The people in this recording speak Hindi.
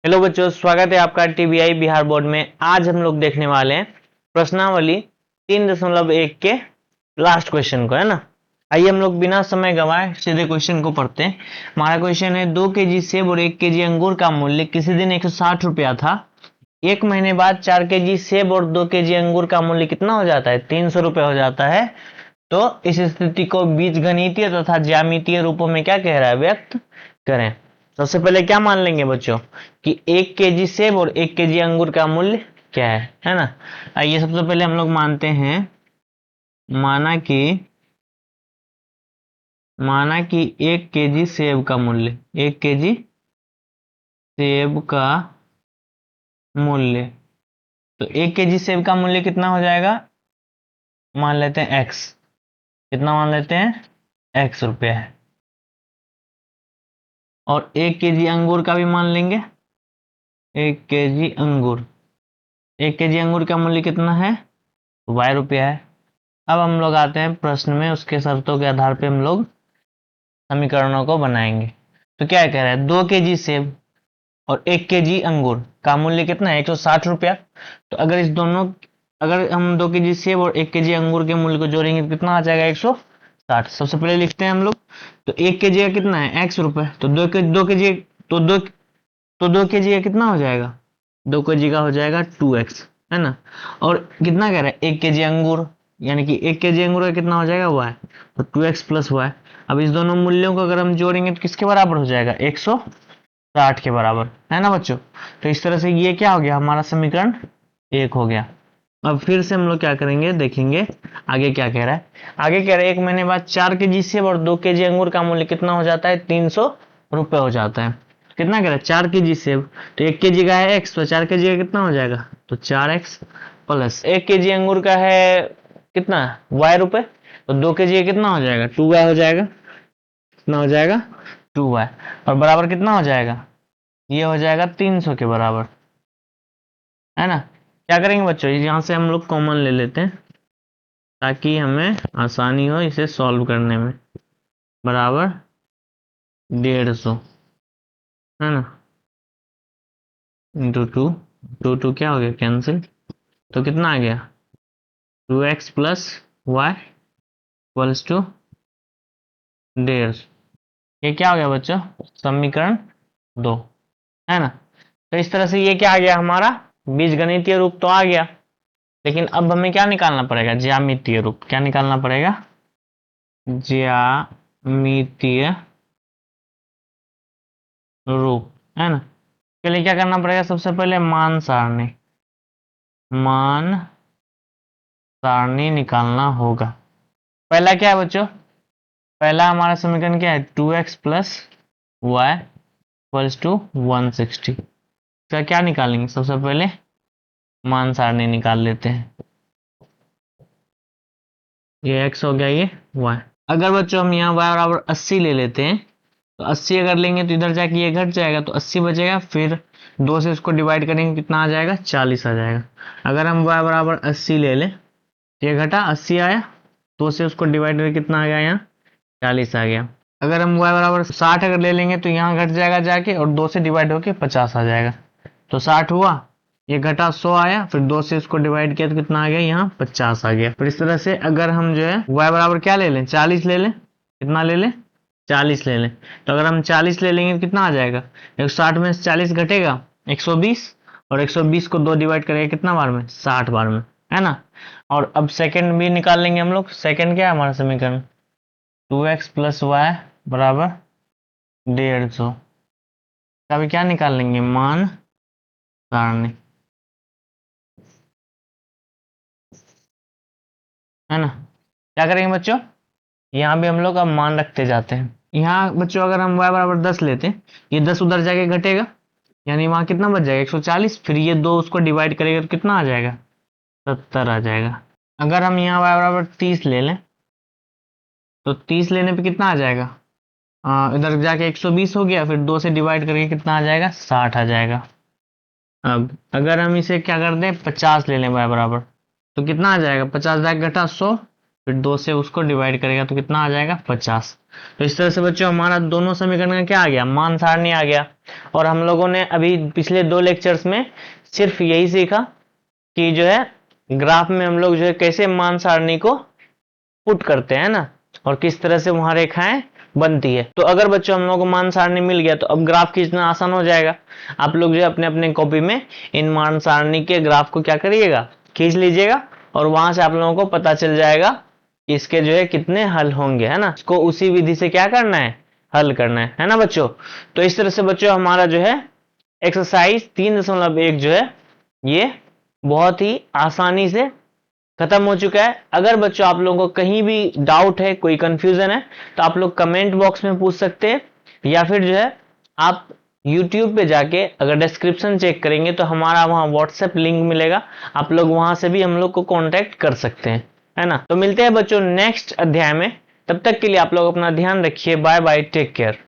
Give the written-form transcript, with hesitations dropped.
हेलो बच्चों, स्वागत है आपका टीबीआई बिहार बोर्ड में। आज हम लोग देखने वाले हैं प्रश्नावली 3.1 के लास्ट क्वेश्चन को, है ना। आइए हम लोग बिना समय गंवाए सीधे क्वेश्चन को पढ़ते हैं। हमारा क्वेश्चन है 2 केजी सेब और 1 केजी अंगूर का मूल्य किसी दिन 160 रुपया था। एक महीने बाद 4 केजी सेब और 2 केजी अंगूर का मूल्य कितना हो जाता है? 300 रुपये हो जाता है। तो इस स्थिति को बीजगणितीय तथा ज्यामितीय रूपों में क्या कह रहा है? व्यक्त करें। सबसे पहले क्या मान लेंगे बच्चों कि 1 केजी सेब और 1 केजी अंगूर का मूल्य क्या है ना। आइए सबसे पहले हम लोग मानते हैं, माना कि 1 केजी सेब का मूल्य, 1 केजी सेब का मूल्य, तो 1 केजी सेब का मूल्य कितना हो जाएगा? मान लेते हैं एक्स। कितना मान लेते हैं? एक्स रुपया है। और 1 केजी अंगूर का भी मान लेंगे। 1 केजी अंगूर, 1 केजी अंगूर का मूल्य कितना है? वाई रुपया है। अब हम लोग आते हैं प्रश्न में, उसके शर्तों के आधार पे हम लोग समीकरणों को बनाएंगे। तो क्या कह रहा है? 2 केजी सेब और 1 केजी अंगूर का मूल्य कितना है? 160 रुपया। तो अगर हम 2 केजी सेब और 1 केजी अंगूर के मूल्य को जोड़ेंगे तो कितना आ जाएगा? 160। सबसे पहले लिखते हैं हम लोग। तो 1 केजी का कितना है? एक्स रुपए। तो 2 केजी, तो 2 केजी का कितना हो जाएगा? 2 केजी का हो जाएगा 2x, है ना। और कितना कह रहा है? 1 केजी अंगूर, यानी कि 1 केजी अंगूर का कितना हो जाएगा? y। तो 2x प्लस वाई। अब इस दोनों मूल्यों को अगर हम जोड़ेंगे तो किसके बराबर हो जाएगा? 160 के बराबर, है ना बच्चों। तो इस तरह से ये क्या हो गया? हमारा समीकरण 1 हो गया। अब फिर से हम लोग क्या करेंगे, देखेंगे आगे क्या कह रहा है। आगे कह रहा है 1 महीने बाद 4 केजी सेब और 2 केजी अंगूर का मूल्य कितना हो जाता है? 300 रुपये हो जाता है। कितना कह रहा है? 4 केजी सेब, तो 1 केजी का है x, तो 4 केजी का कितना हो जाएगा? तो 4x प्लस 1 केजी अंगूर का है कितना? y रुपए। तो 2 केजी का कितना हो जाएगा? 2y हो जाएगा। कितना हो जाएगा? 2y। और बराबर कितना हो जाएगा? ये हो जाएगा 300 के बराबर, है ना। क्या करेंगे बच्चों, यहाँ से हम लोग कॉमन ले लेते हैं ताकि हमें आसानी हो इसे सॉल्व करने में। बराबर 150, है ना, इंटू टू। टू क्या हो गया? कैंसिल। तो कितना आ गया? 2x plus Y equals to 150। ये क्या हो गया बच्चों? समीकरण 2, है ना। तो इस तरह से ये क्या आ गया हमारा? बीजगणितीय रूप तो आ गया, लेकिन अब हमें क्या निकालना पड़ेगा? ज्यामितीय रूप। क्या निकालना पड़ेगा? ज्यामितीय रूप, है ना। के लिए क्या करना पड़ेगा? सबसे पहले मान सारणी निकालना होगा। पहला क्या है बच्चों? पहला हमारा समीकरण क्या है? 2x plus Y equals to 160। इसका क्या निकालेंगे? सबसे पहले मान सारणी निकाल लेते हैं। ये x हो गया, ये y। अगर बच्चों हम यहाँ y बराबर 80 ले लेते हैं, तो 80 अगर लेंगे तो इधर जाके ये घट जाएगा, तो 80 बचेगा। फिर 2 से उसको डिवाइड करेंगे, कितना आ जाएगा? 40 आ जाएगा। अगर हम y बराबर 80 ले लें, ये घटा 80 आया, 2 से उसको डिवाइड करके कितना आ गया? यहाँ 40 आ गया। अगर हम y बराबर 60 अगर ले लेंगे तो यहाँ घट जाएगा जाके, और 2 से डिवाइड होके 50 आ जाएगा। तो 60 हुआ, ये घटा 100 आया, फिर 2 से इसको डिवाइड किया तो कितना आ गया? यहाँ 50 आ गया। फिर इस तरह से अगर हम जो है y बराबर क्या ले लें? 40 ले लें। कितना ले लें? 40 ले लें। तो अगर हम 40 ले लेंगे तो कितना आ जाएगा? 160 में से 40 घटेगा 120, और 120 को 2 डिवाइड करेंगे कितना बार में? 60 बार में, है ना। और अब सेकंड भी निकाल लेंगे हम लोग। सेकंड क्या है हमारा समीकरण? 2x प्लस वाई बराबर 150। अभी क्या निकाल लेंगे? मान सारणी, है ना। क्या करेंगे बच्चों? यहाँ भी हम लोग अब मान रखते जाते हैं। यहाँ बच्चों अगर हम y बराबर 10 लेते हैं, ये 10 उधर जाके घटेगा, यानी वहां कितना बच जाएगा? 140। फिर ये 2 उसको डिवाइड करेगा तो कितना आ जाएगा? 70 आ जाएगा। अगर हम यहाँ y बराबर 30 ले लें, तो 30 लेने पे कितना आ जाएगा? इधर जाके 120 हो गया, फिर 2 से डिवाइड करके कितना आ जाएगा? 60 आ जाएगा। अब अगर हम इसे क्या कर दें? 50 ले लें y बराबर, तो कितना आ जाएगा? 50 जाके घटा 100, फिर 2 से उसको डिवाइड करेगा तो कितना आ जाएगा 50। तो इस तरह से बच्चों हमारा दोनों समीकरण का क्या आ गया, मान सारणी आ गया। और हम लोगों ने अभी पिछले 2 लेक्चर्स में सिर्फ यही सीखा कि जो है ग्राफ में हम लोग जो है कैसे मान सारणी को पुट करते हैं ना, और किस तरह से वहां रेखाएं बनती है। तो अगर बच्चों हम लोग को मान सारणी मिल गया तो अब ग्राफ खींचना आसान हो जाएगा। आप लोग जो है अपने अपने कॉपी में इन मान सारणी के ग्राफ को क्या करिएगा, खींच लीजिएगा, और वहां से आप लोगों को पता चल जाएगा इसके जो है कितने हल होंगे, है ना। इसको उसी विधि से क्या करना है, हल करना है ना बच्चों। तो इस तरह से बच्चों हमारा जो है एक्सरसाइज 3.1 जो है ये बहुत ही आसानी से खत्म हो चुका है। अगर बच्चों आप लोगों को कहीं भी डाउट है, कोई कंफ्यूजन है, तो आप लोग कमेंट बॉक्स में पूछ सकते हैं, या फिर जो है आप YouTube पे जाके अगर डिस्क्रिप्शन चेक करेंगे तो हमारा वहां व्हाट्सएप लिंक मिलेगा, आप लोग वहां से भी हम लोग को कांटेक्ट कर सकते हैं, है ना। तो मिलते हैं बच्चों नेक्स्ट अध्याय में, तब तक के लिए आप लोग अपना ध्यान रखिए। Bye bye, take care.